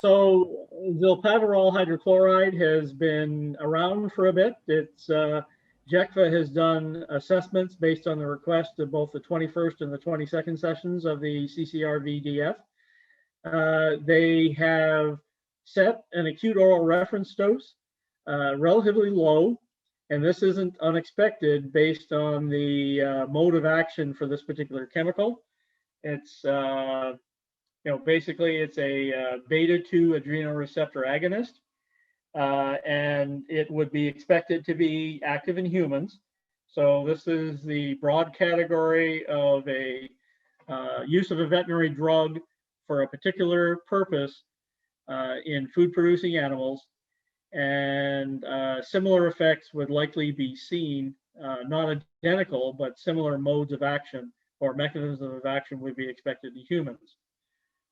So Zilpaterol hydrochloride has been around for a bit. GFoRSS has done assessments based on the request of both the 21st and the 22nd sessions of the CCRVDF. They have set an acute oral reference dose, relatively low, and this isn't unexpected based on the mode of action for this particular chemical. It's basically it's a beta-2 adrenoreceptor agonist, and it would be expected to be active in humans. So this is the broad category of a use of a veterinary drug for a particular purpose in food-producing animals, and similar effects would likely be seen, not identical, but similar modes of action or mechanisms of action would be expected in humans.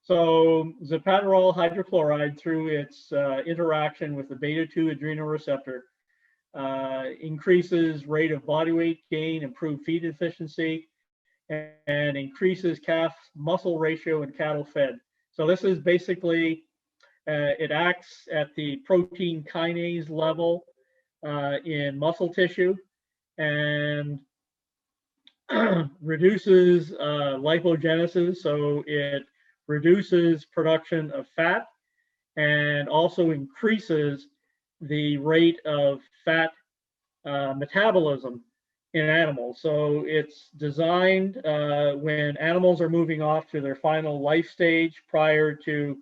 So Zilpaterol hydrochloride, through its interaction with the beta-2 adrenoreceptor, increases rate of body weight gain, improved feed efficiency, and increases calf muscle ratio in cattle fed. So this is basically, it acts at the protein kinase level in muscle tissue and reduces lipogenesis, so it reduces production of fat and also increases the rate of fat metabolism in animals. So it's designed when animals are moving off to their final life stage prior to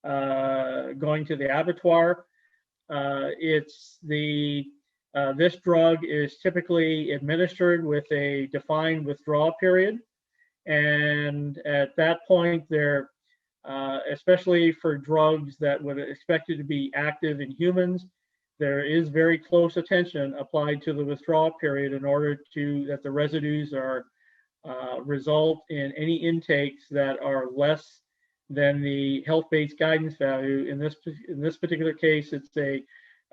going to the abattoir. This drug is typically administered with a defined withdrawal period. And at that point, they're, especially for drugs that would expected to be active in humans, there is very close attention applied to the withdrawal period in order that the residues are result in any intakes that are less than the health-based guidance value. In this particular case, it's a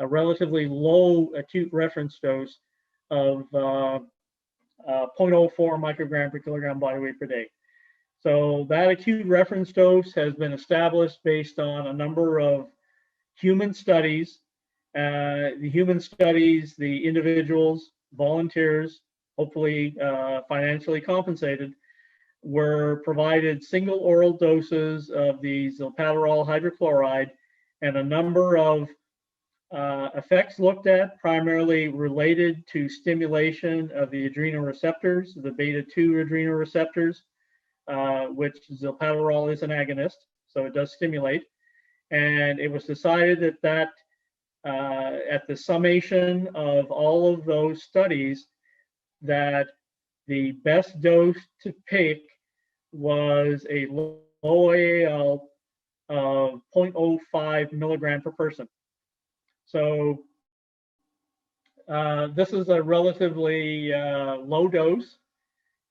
relatively low acute reference dose of 0.04 microgram per kilogram body weight per day. So that acute reference dose has been established based on a number of human studies. The human studies, the individuals, volunteers, hopefully financially compensated, were provided single oral doses of the Zilpaterol hydrochloride, and a number of effects looked at, primarily related to stimulation of the adrenoreceptors, the beta-2 adrenoreceptors, which Zilpaterol is an agonist, so it does stimulate. And it was decided that at the summation of all of those studies, that the best dose to pick was a low AAL of 0.05 milligram per person. So this is a relatively low dose,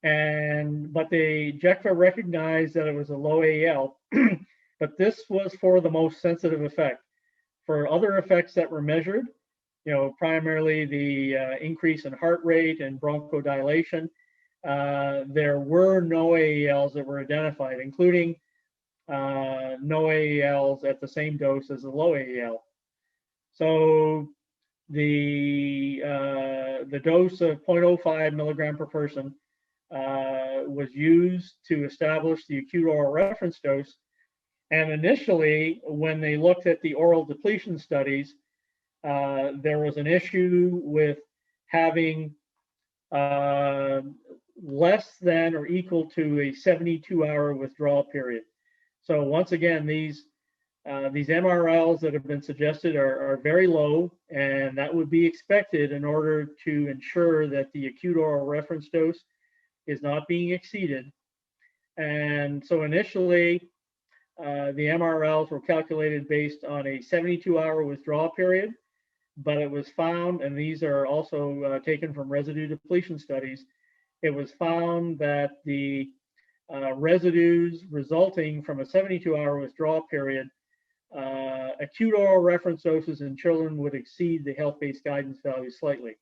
but the GFoRSS recognized that it was a low AL, but this was for the most sensitive effect. For other effects that were measured, primarily the increase in heart rate and bronchodilation, there were no AELs that were identified, including no AELs at the same dose as the low AEL. So the dose of 0.05 milligram per person was used to establish the acute oral reference dose. And initially, when they looked at the oral depletion studies, there was an issue with having less than or equal to a 72-hour withdrawal period. So once again, these MRLs that have been suggested are very low, and that would be expected in order to ensure that the acute oral reference dose is not being exceeded. And so initially, the MRLs were calculated based on a 72-hour withdrawal period, but it was found, and these are also taken from residue depletion studies, it was found that the residues resulting from a 72-hour withdrawal period, acute oral reference doses in children would exceed the health-based guidance value slightly.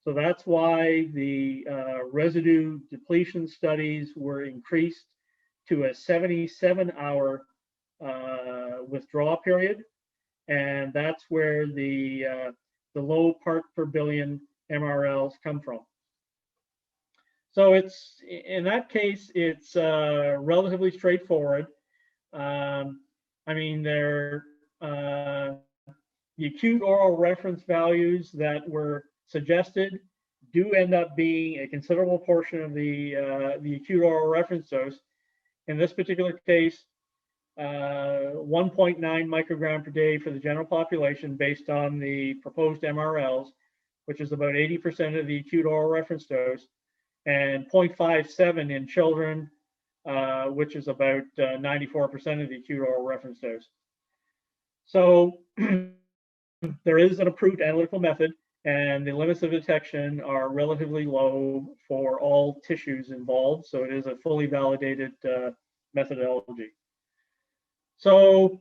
So that's why the residue depletion studies were increased to a 77-hour withdrawal period, and that's where the low part per billion MRLs come from. So it's, in that case, it's relatively straightforward. I mean, the acute oral reference values that were suggested do end up being a considerable portion of the acute oral reference dose. In this particular case, 1.9 microgram per day for the general population based on the proposed MRLs, which is about 80% of the acute oral reference dose, and 0.57 in children, which is about 94% of the acute oral reference dose. So there is an approved analytical method, and the limits of detection are relatively low for all tissues involved. So it is a fully validated methodology. So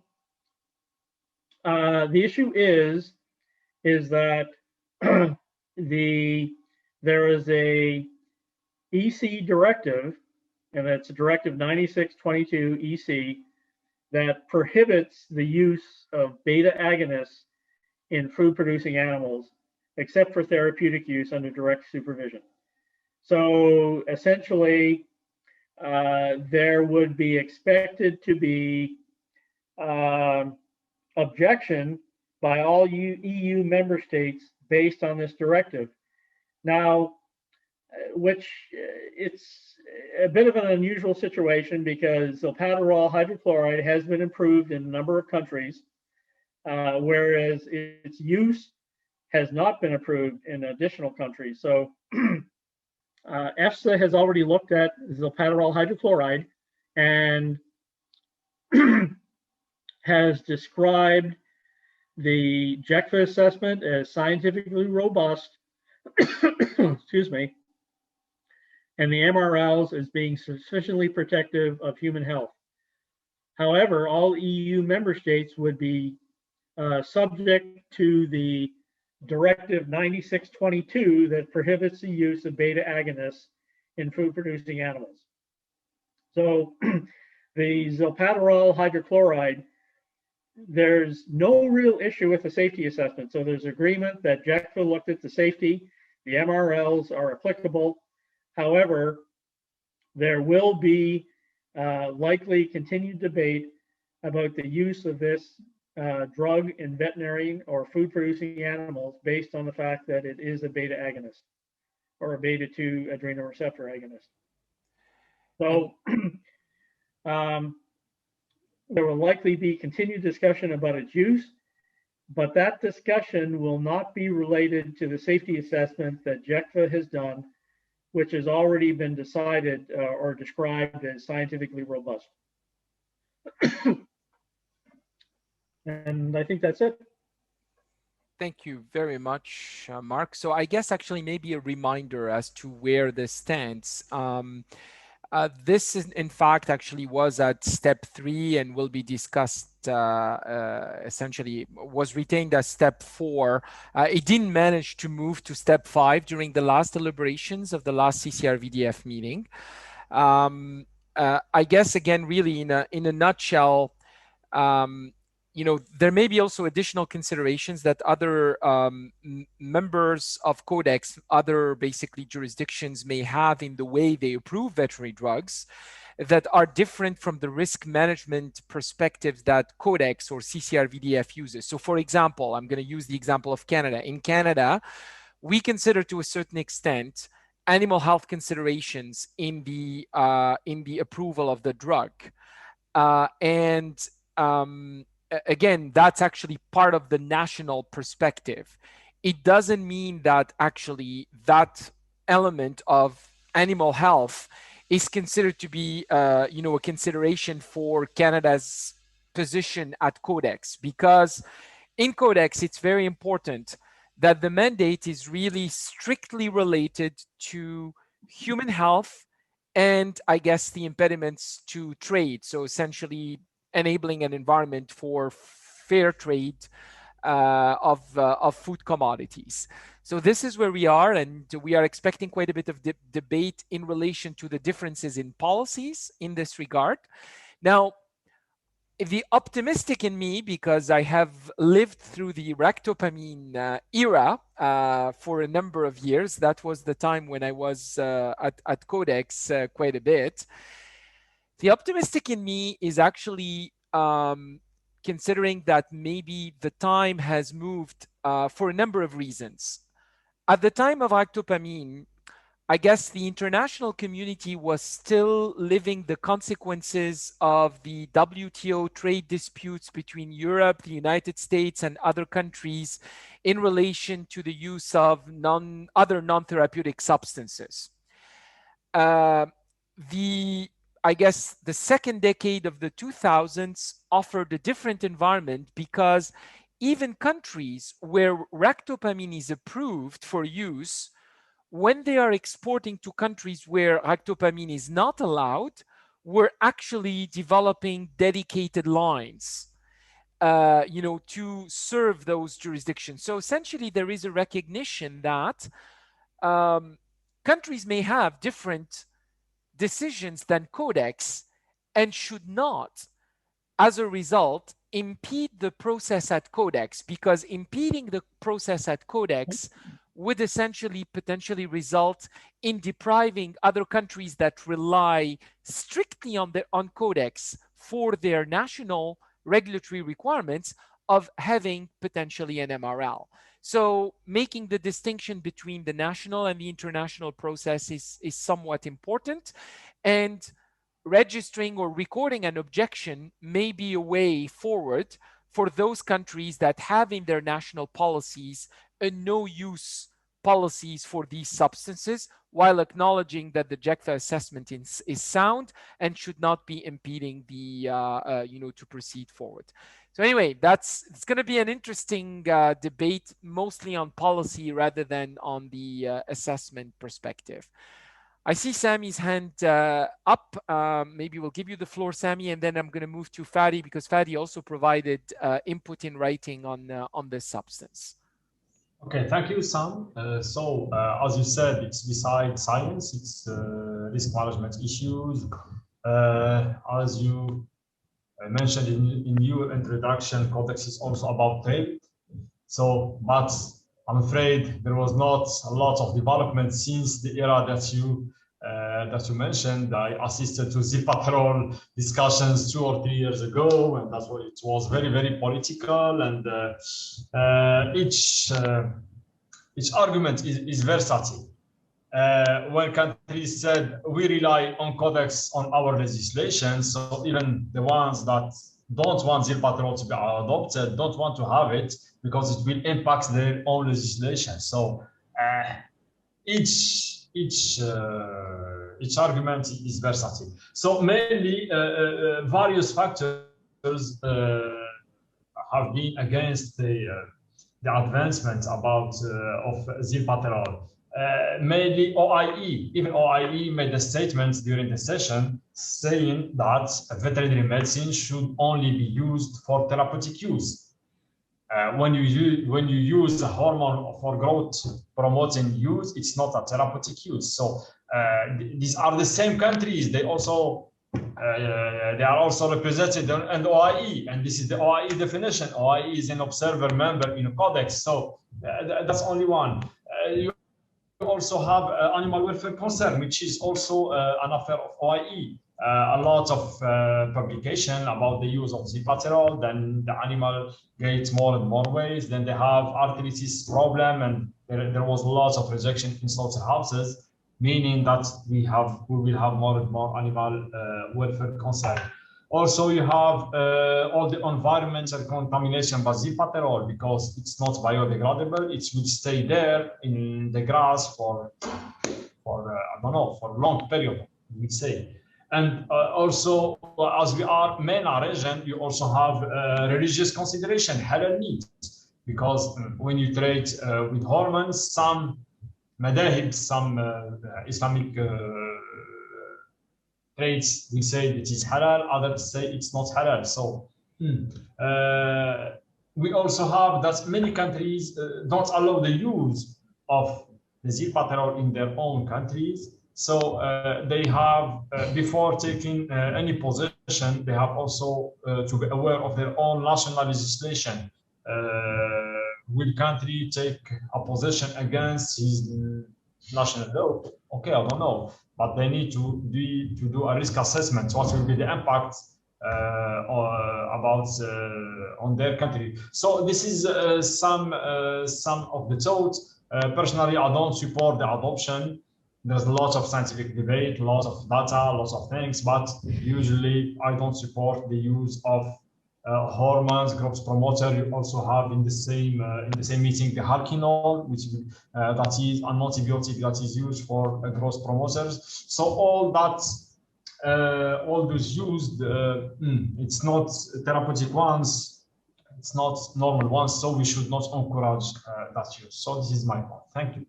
the issue is that there is a EC directive, and that's Directive 9622 EC, that prohibits the use of beta agonists in food-producing animals, except for therapeutic use under direct supervision. So essentially, there would be expected to be objection by all EU member states based on this directive. Now, which it's a bit of an unusual situation because Zilpaterol hydrochloride has been approved in a number of countries, whereas its use has not been approved in additional countries. So EFSA has already looked at Zilpaterol hydrochloride and has described the GFoRSS assessment as scientifically robust, excuse me, and the MRLs as being sufficiently protective of human health. However, all EU member states would be subject to the Directive 9622 that prohibits the use of beta agonists in food-producing animals. So the Zilpaterol hydrochloride, there's no real issue with the safety assessment. So there's agreement that GFoRSS looked at the safety, the MRLs are applicable. However, there will be likely continued debate about the use of this drug in veterinary or food-producing animals based on the fact that it is a beta agonist or a beta-2 adrenal receptor agonist. So there will likely be continued discussion about its use, but that discussion will not be related to the safety assessment that GFoRSS has done, which has already been decided or described as scientifically robust. And I think that's it. Thank you very much, Mark. So I guess actually maybe a reminder as to where this stands. This is, in fact, actually was at step 3 and will be discussed, essentially was retained as step 4. It didn't manage to move to step 5 during the last deliberations of the last CCRVDF meeting. I guess, again, really in a nutshell, you know, there may be also additional considerations that other members of Codex, other basically jurisdictions may have in the way they approve veterinary drugs that are different from the risk management perspectives that Codex or CCRVDF uses. So for example, I'm going to use the example of Canada. In Canada, we consider to a certain extent animal health considerations in the approval of the drug. Again, that's actually part of the national perspective. It doesn't mean that actually that element of animal health is considered to be, you know, a consideration for Canada's position at Codex, because in Codex, it's very important that the mandate is really strictly related to human health and, I guess, the impediments to trade. So essentially enabling an environment for fair trade of food commodities. So this is where we are, and we are expecting quite a bit of debate in relation to the differences in policies in this regard. Now, the optimistic in me, because I have lived through the ractopamine era for a number of years. That was the time when I was at Codex quite a bit. The optimistic in me is actually considering that maybe the time has moved for a number of reasons. At the time of ractopamine, I guess the international community was still living the consequences of the WTO trade disputes between Europe, the United States, and other countries in relation to the use of other non-therapeutic substances. I guess the second decade of the 2000s offered a different environment, because even countries where ractopamine is approved for use, when they are exporting to countries where ractopamine is not allowed, we're actually developing dedicated lines, you know, to serve those jurisdictions. So essentially, there is a recognition that countries may have different decisions than Codex and should not, as a result, impede the process at Codex, because impeding the process at Codex would essentially potentially result in depriving other countries that rely strictly on Codex for their national regulatory requirements of having potentially an MRL. So making the distinction between the national and the international process is somewhat important, and registering or recording an objection may be a way forward for those countries that have in their national policies a no-use policies for these substances, while acknowledging that the JECFA assessment is sound and should not be impeding the, you know, to proceed forward. So anyway, it's going to be an interesting debate, mostly on policy rather than on the assessment perspective. I see Sammy's hand up. Maybe we'll give you the floor, Sammy, and then I'm going to move to Fadi, because Fadi also provided input in writing on this substance. Okay, thank you, Sam. As you said, it's beside science, it's risk management issues. As you mentioned in your introduction, Codex is also about trade. So, but I'm afraid there was not a lot of development since the era that you mentioned. I assisted to Zilpaterol discussions 2 or 3 years ago, and that's what it was, very, very political, and each argument is versatile. When countries said we rely on Codex on our legislation, so even the ones that don't want Zilpaterol to be adopted don't want to have it because it will impact their own legislation. So each argument is versatile. So mainly various factors have been against the advancement of Zilpaterol. Mainly OIE, even OIE made a statement during the session saying that veterinary medicine should only be used for therapeutic use. When you use a hormone for growth promoting use, it's not a therapeutic use. So these are the same countries. They are also represented in OIE, and this is the OIE definition. OIE is an observer member in a Codex, so that's only one. You also have animal welfare concern, which is also an affair of OIE. A lot of publication about the use of Zilpaterol, then the animal gets more and more waste, then they have arthritis problem, and there was lots of rejection in slaughterhouses, meaning that we will have more and more animal welfare concern. Also, you have all the environmental contamination by Zilpaterol, because it's not biodegradable. It would stay there in the grass for I don't know, for a long period. we say. And also, as we are MENA region, you also have religious consideration, halal meat, because when you trade with hormones, some madahib, some Islamic trades, we say it is halal, others say it's not halal. So we also have that many countries don't allow the use of the Zilpaterol in their own countries. So they have, before taking any position, they have also to be aware of their own national legislation. Will country take a position against his national law? Okay, I don't know, but they need to do a risk assessment. What will be the impact on their country? So this is some of the thoughts. Personally, I don't support the adoption. There's a lot of scientific debate, lots of data, lots of things, but usually I don't support the use of hormones, growth promoter. You also have in the same meeting the harkinol, which that is an antibiotic that is used for growth promoters. So all that, all those used, it's not therapeutic ones, it's not normal ones. So we should not encourage that use. So this is my point. Thank you.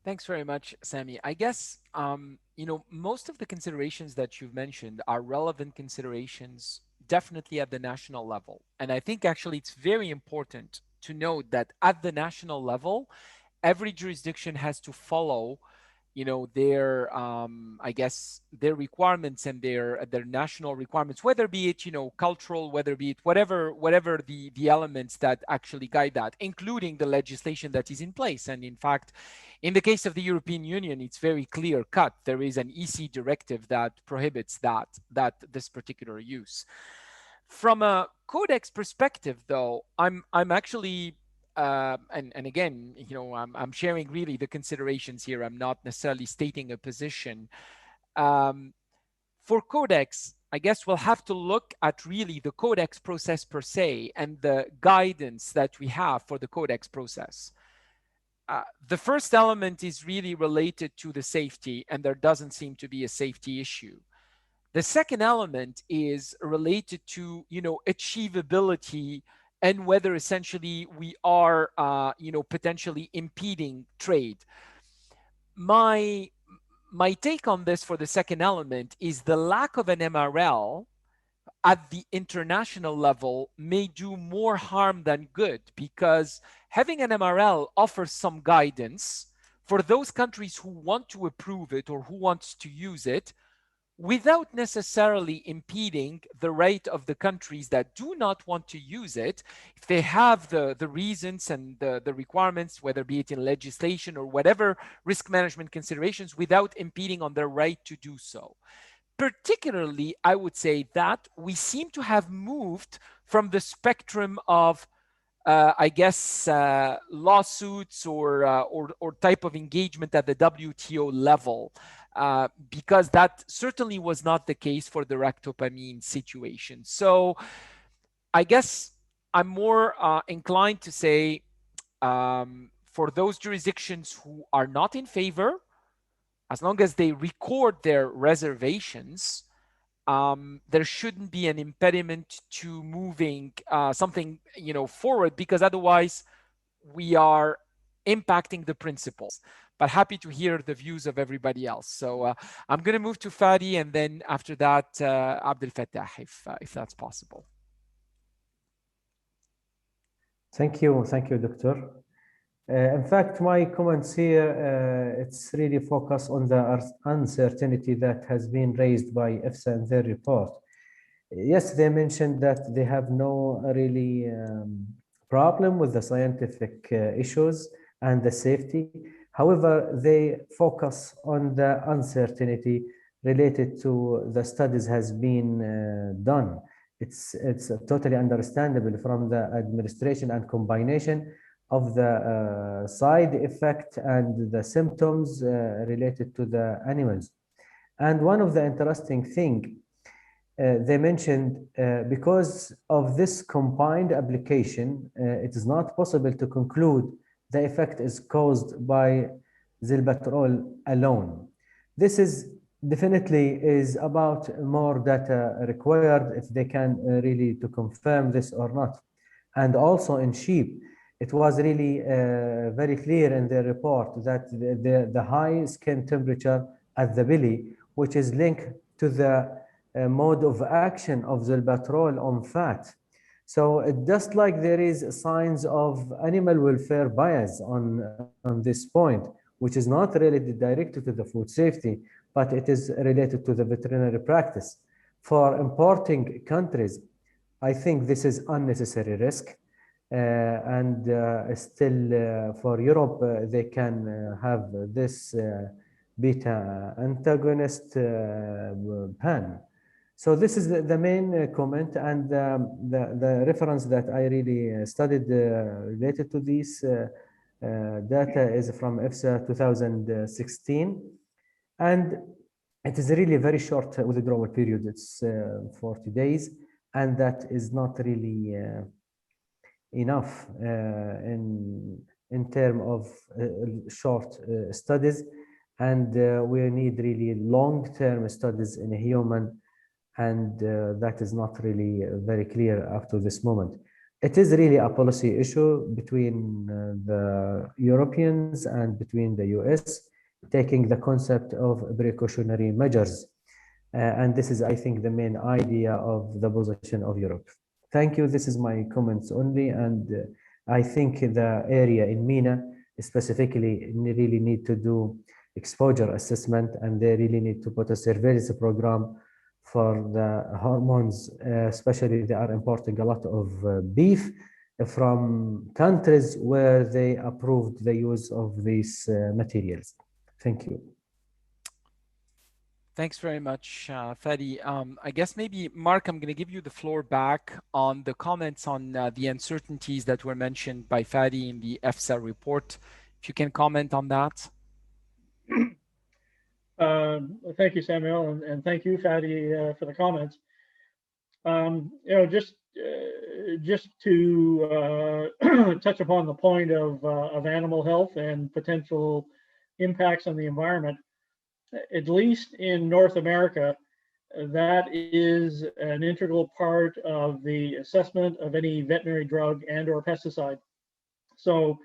Thanks very much, Sami. I guess, you know, most of the considerations that you've mentioned are relevant considerations definitely at the national level. And I think actually it's very important to note that at the national level, every jurisdiction has to follow, you know, their, I guess, their requirements and their national requirements, whether be it, you know, cultural, whether be it whatever the elements that actually guide that, including the legislation that is in place. And in fact, in the case of the European Union, it's very clear cut. There is an EC directive that prohibits this particular use. From a codex perspective, though, I'm actually and again, you know, I'm sharing really the considerations here. I'm not necessarily stating a position. For codex, I guess we'll have to look at really the codex process per se and the guidance that we have for the codex process. The first element is really related to the safety, and there doesn't seem to be a safety issue. The second element is related to, you know, achievability and whether essentially we are, you know, potentially impeding trade. My take on this for the second element is the lack of an MRL at the international level may do more harm than good, because having an MRL offers some guidance for those countries who want to approve it or who wants to use it, without necessarily impeding the right of the countries that do not want to use it, if they have the reasons and the requirements, whether be it in legislation or whatever risk management considerations, without impeding on their right to do so. Particularly, I would say that we seem to have moved from the spectrum of I guess lawsuits or type of engagement at the WTO level, because that certainly was not the case for the ractopamine situation. So I guess I'm more inclined to say for those jurisdictions who are not in favor, as long as they record their reservations, there shouldn't be an impediment to moving something, you know, forward, because otherwise we are impacting the principles. But happy to hear the views of everybody else. So I'm going to move to Fadi, and then after that, Abdel Fattah, if that's possible. Thank you, Doctor. In fact, my comments here, it's really focused on the uncertainty that has been raised by EFSA in their report. Yes, they mentioned that they have no really problem with the scientific issues and the safety. However, they focus on the uncertainty related to the studies has been done. It's totally understandable from the administration and combination of the side effect and the symptoms related to the animals. And one of the interesting thing they mentioned, because of this combined application, it is not possible to conclude the effect is caused by Zilpaterol alone. This is definitely is about more data required if they can really to confirm this or not. And also in sheep, it was really very clear in their report that the high skin temperature at the belly, which is linked to the mode of action of Zilpaterol on fat. So just like there is signs of animal welfare bias on this point, which is not related directly to the food safety, but it is related to the veterinary practice. For importing countries, I think this is unnecessary risk. And still for Europe, they can have this beta antagonist pan. So this is the main comment, and the reference that I really studied related to this data is from EFSA 2016. And it is really very short withdrawal period. It's 40 days, and that is not really enough in terms of short studies, and we need really long-term studies in a human, and that is not really very clear up to this moment. It is really a policy issue between the Europeans and between the US, taking the concept of precautionary measures. And this is, I think, the main idea of the position of Europe. Thank you. This is my comments only. And I think the area in MENA specifically really need to do exposure assessment, and they really need to put a surveillance program for the hormones, especially they are importing a lot of beef from countries where they approved the use of these materials. Thank you. Thanks very much, Fadi. I guess maybe, Mark, I'm going to give you the floor back on the comments on the uncertainties that were mentioned by Fadi in the EFSA report. If you can comment on that. Thank you, Samuel, and thank you, Fadi, for the comments. Just to touch upon the point of animal health and potential impacts on the environment, at least in North America, that is an integral part of the assessment of any veterinary drug and or pesticide. So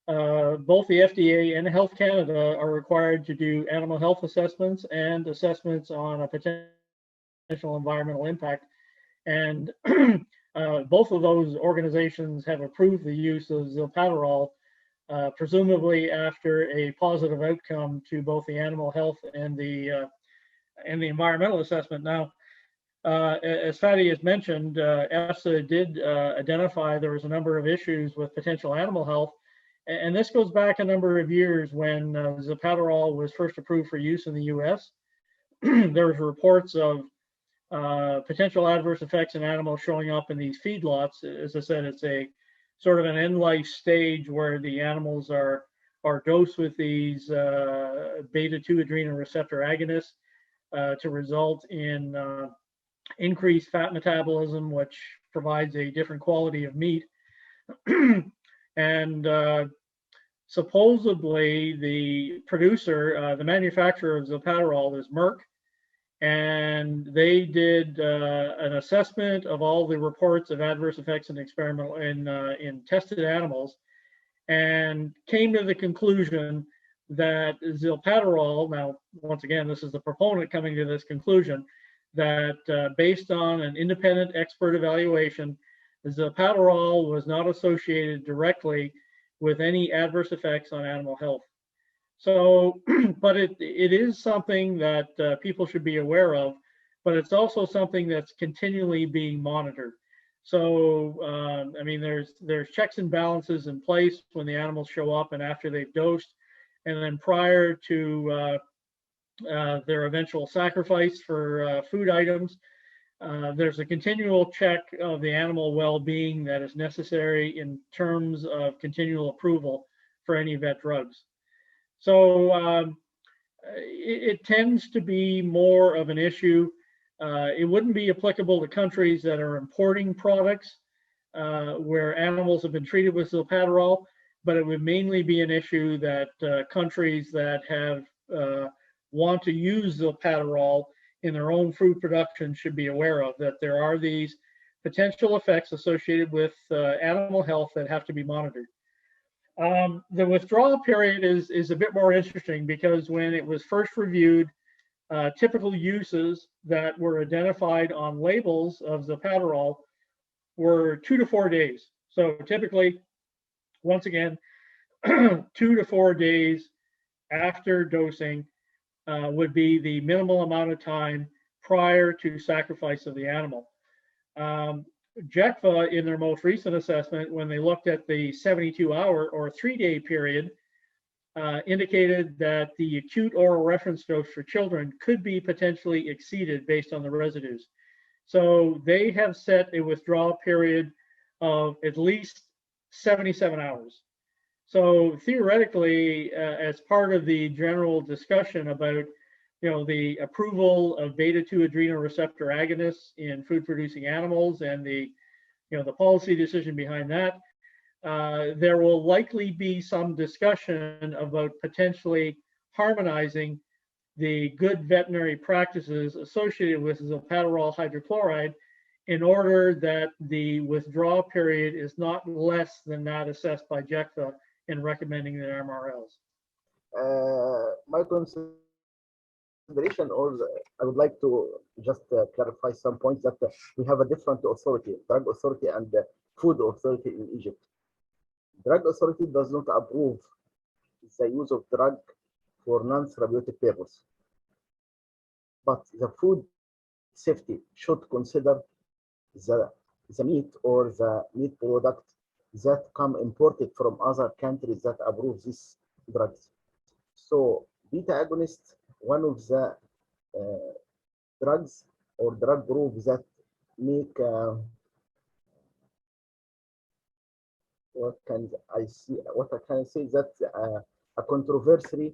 both the FDA and Health Canada are required to do animal health assessments and assessments on a potential environmental impact. And both of those organizations have approved the use of Zilpaterol, presumably after a positive outcome to both the animal health and the environmental assessment. Now, as Fadi has mentioned, EFSA did identify there was a number of issues with potential animal health. And this goes back a number of years when Zilpaterol was first approved for use in the US. There was reports of potential adverse effects in animals showing up in these feedlots. As I said, it's a sort of an end life stage where the animals are dosed with these beta-2 adrenal receptor agonists to result in increased fat metabolism, which provides a different quality of meat. And supposedly the producer, the manufacturer of Zilpaterol is Merck, and they did an assessment of all the reports of adverse effects in experimental in tested animals, and came to the conclusion that Zilpaterol, now once again this is the proponent coming to this conclusion, that based on an independent expert evaluation, Zilpaterol was not associated directly with any adverse effects on animal health. So, but it is something that people should be aware of, but it's also something that's continually being monitored. So, I mean, there's checks and balances in place when the animals show up and after they've dosed, and then prior to their eventual sacrifice for food items. There's a continual check of the animal well-being that is necessary in terms of continual approval for any vet drugs. So it tends to be more of an issue. It wouldn't be applicable to countries that are importing products where animals have been treated with Zilpaterol, but it would mainly be an issue that countries that have want to use Zilpaterol in their own food production should be aware of, that there are these potential effects associated with animal health that have to be monitored. The withdrawal period is a bit more interesting because when it was first reviewed, typical uses that were identified on labels of Zilpaterol were 2 to 4 days. So typically, once again, 2 to 4 days after dosing would be the minimal amount of time prior to sacrifice of the animal. GFoRSS, in their most recent assessment, when they looked at the 72-hour or 3-day period, indicated that the acute oral reference dose for children could be potentially exceeded based on the residues. So they have set a withdrawal period of at least 77 hours. So theoretically, as part of the general discussion about the approval of beta-2 adrenal receptor agonists in food-producing animals and the policy decision behind that, there will likely be some discussion about potentially harmonizing the good veterinary practices associated with Zilpaterol hydrochloride in order that the withdrawal period is not less than that assessed by GFoRSS in recommending the MRLs. My consideration, or I would like to just clarify some points that we have a different authority, drug authority and food authority in Egypt. Drug authority does not approve the use of drug for non-therapeutic purpose, but the food safety should consider the meat or the meat product that come imported from other countries that approve these drugs. So beta agonist, one of the drugs or drug groups that make what can I say that a controversy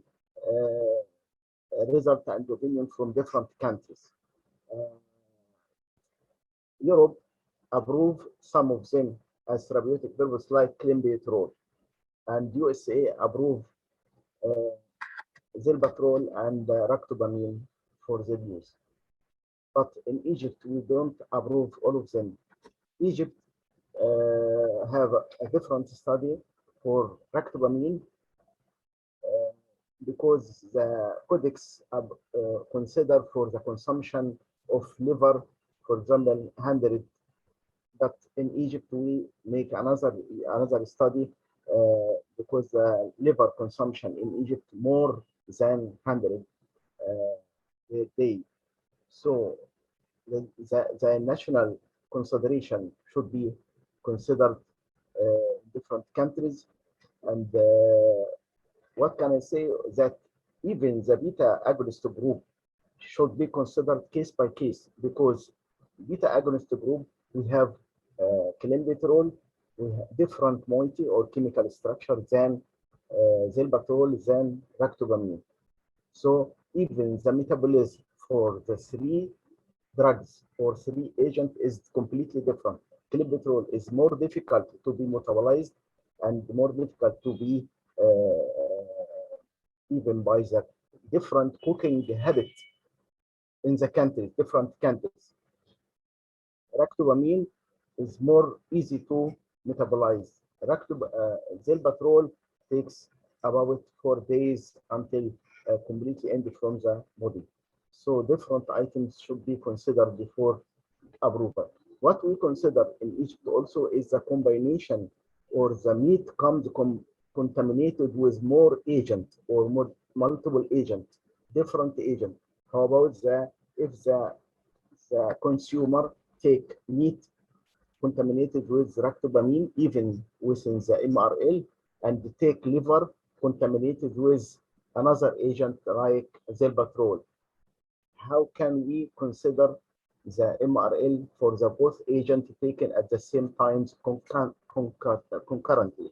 result and opinion from different countries. Europe approve some of them as therapeutic purpose like clenbuterol, and USA approve Zilpaterol and ractopamine for their use. But in Egypt, we don't approve all of them. Egypt have a different study for ractopamine because the codex consider for the consumption of liver, for example, 100. But in Egypt, we make another study because the liver consumption in Egypt more than 100 a day. So the national consideration should be considered different countries. And what can I say, that even the beta agonist group should be considered case by case, because beta agonist group, we have clenbuterol, we have different moiety or chemical structure than Zilpaterol, than ractopamine. So even the metabolism for the 3 drugs or 3 agents is completely different. Clenbuterol is more difficult to be metabolized and more difficult to be even by the different cooking habits in the countries, different countries. Ractopamine is more easy to metabolize. Zilpaterol takes about 4 days until completely end from the body. So different items should be considered before approval. What we consider in Egypt also is the combination, or the meat comes contaminated with more agent or more multiple agent, different agent. How about if the consumer take meat contaminated with ractopamine, even within the MRL, and take liver contaminated with another agent like Zilpaterol? How can we consider the MRL for the both agents taken at the same time concurrently?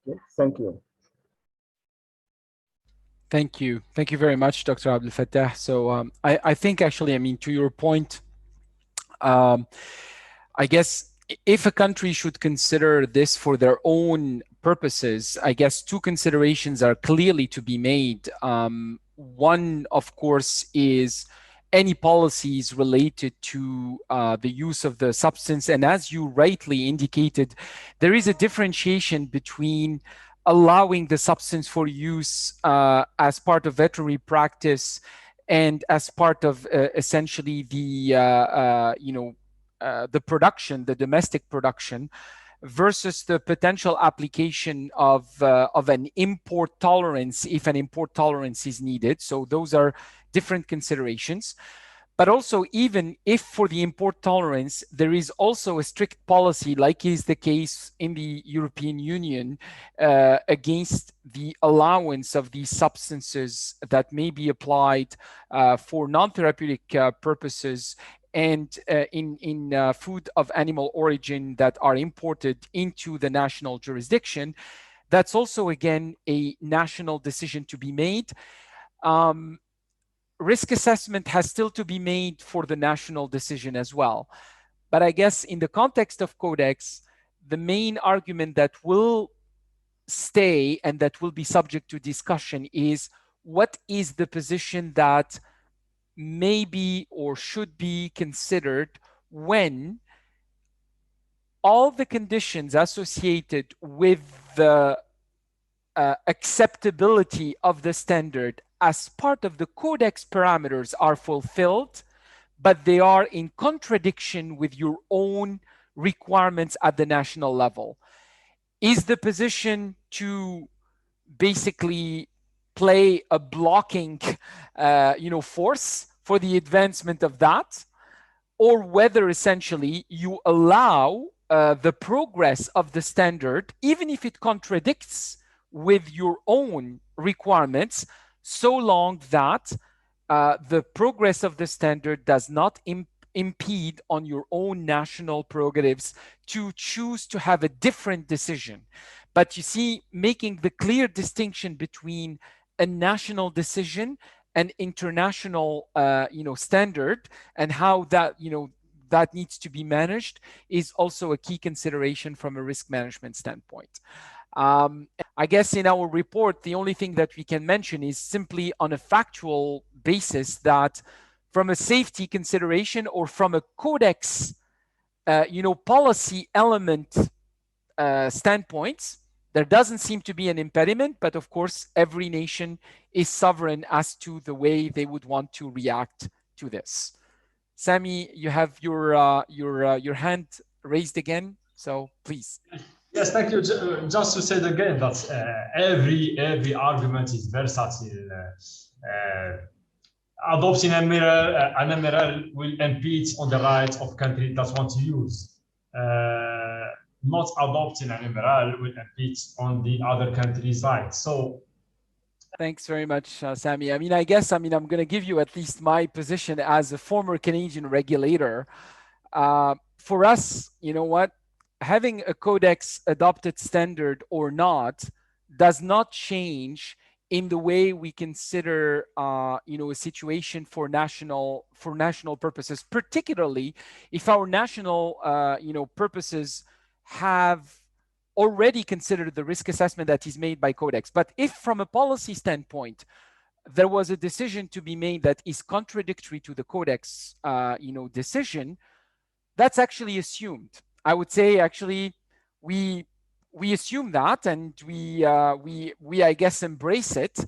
Okay, thank you. Thank you. Thank you very much, Dr. Abdel Fattah. So I think actually, I mean, to your point, I guess if a country should consider this for their own purposes, I guess two considerations are clearly to be made. One, of course, is any policies related to the use of the substance. And as you rightly indicated, there is a differentiation between allowing the substance for use as part of veterinary practice and as part of essentially the production, the domestic production, versus the potential application of an import tolerance if an import tolerance is needed. So those are different considerations. But also, even if for the import tolerance, there is also a strict policy, like is the case in the European Union, against the allowance of these substances that may be applied for non-therapeutic purposes and in food of animal origin that are imported into the national jurisdiction. That's also, again, a national decision to be made. Risk assessment has still to be made for the national decision as well. But I guess in the context of Codex, the main argument that will stay and that will be subject to discussion is what is the position that may be or should be considered when all the conditions associated with the acceptability of the standard as part of the Codex parameters are fulfilled, but they are in contradiction with your own requirements at the national level. Is the position to basically play a blocking force for the advancement of that, or whether essentially you allow the progress of the standard, even if it contradicts with your own requirements, so long that the progress of the standard does not impede on your own national prerogatives to choose to have a different decision. But you see, making the clear distinction between a national decision and international standard and how that that needs to be managed is also a key consideration from a risk management standpoint. I guess in our report, the only thing that we can mention is simply on a factual basis that from a safety consideration or from a codex, policy element standpoint, there doesn't seem to be an impediment, but of course, every nation is sovereign as to the way they would want to react to this. Sami, you have your hand raised again, so please. Yes, thank you. Just to say it again, that every argument is versatile. Adopting an MRL will impede on the right of countries that want to use. Not adopting an MRL will impede on the other countries' rights. So, thanks very much, Sami. I'm going to give you at least my position as a former Canadian regulator. For us, you know what? Having a codex adopted standard or not does not change in the way we consider a situation for national purposes, particularly if our national purposes have already considered the risk assessment that is made by Codex. But if from a policy standpoint, there was a decision to be made that is contradictory to the Codex decision, that's actually assumed. I would say actually we assume that and we I guess embrace it,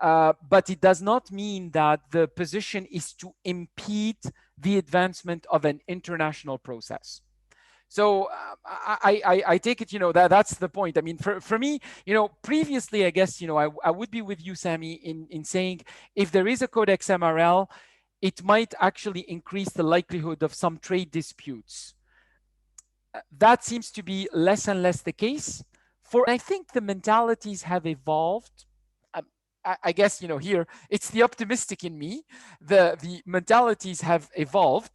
but it does not mean that the position is to impede the advancement of an international process. So I take it, that's the point. I mean, for me, previously, I guess, I would be with you, Sami, in saying if there is a Codex MRL, it might actually increase the likelihood of some trade disputes. That seems to be less and less the case. I think the mentalities have evolved. I guess, here, it's the optimistic in me. The mentalities have evolved.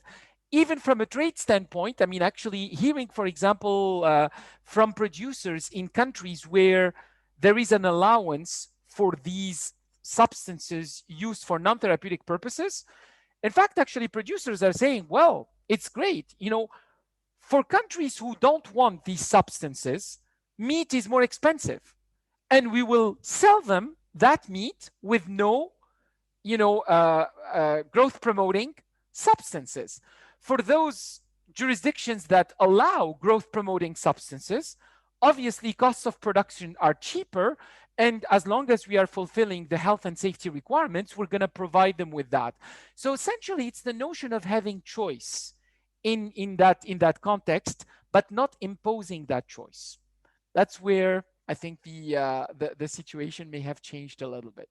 Even from a trade standpoint, I mean, actually hearing, for example, from producers in countries where there is an allowance for these substances used for non-therapeutic purposes. In fact, actually producers are saying, well, it's great. For countries who don't want these substances, meat is more expensive, and we will sell them that meat with no, growth promoting substances. For those jurisdictions that allow growth promoting substances, obviously costs of production are cheaper, and as long as we are fulfilling the health and safety requirements, we're going to provide them with that. So essentially, it's the notion of having choice in that context, but not imposing that choice. That's where I think the situation may have changed a little bit.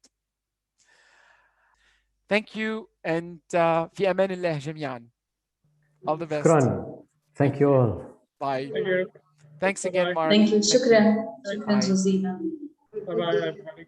Thank you, and في أمان الله جميعا. All the best. شكرا. Thank you all. Bye. Thank you. Thanks again, Mark. Thank you. Thank you. شكرا Bye. جزيلا. Bye-bye, everybody.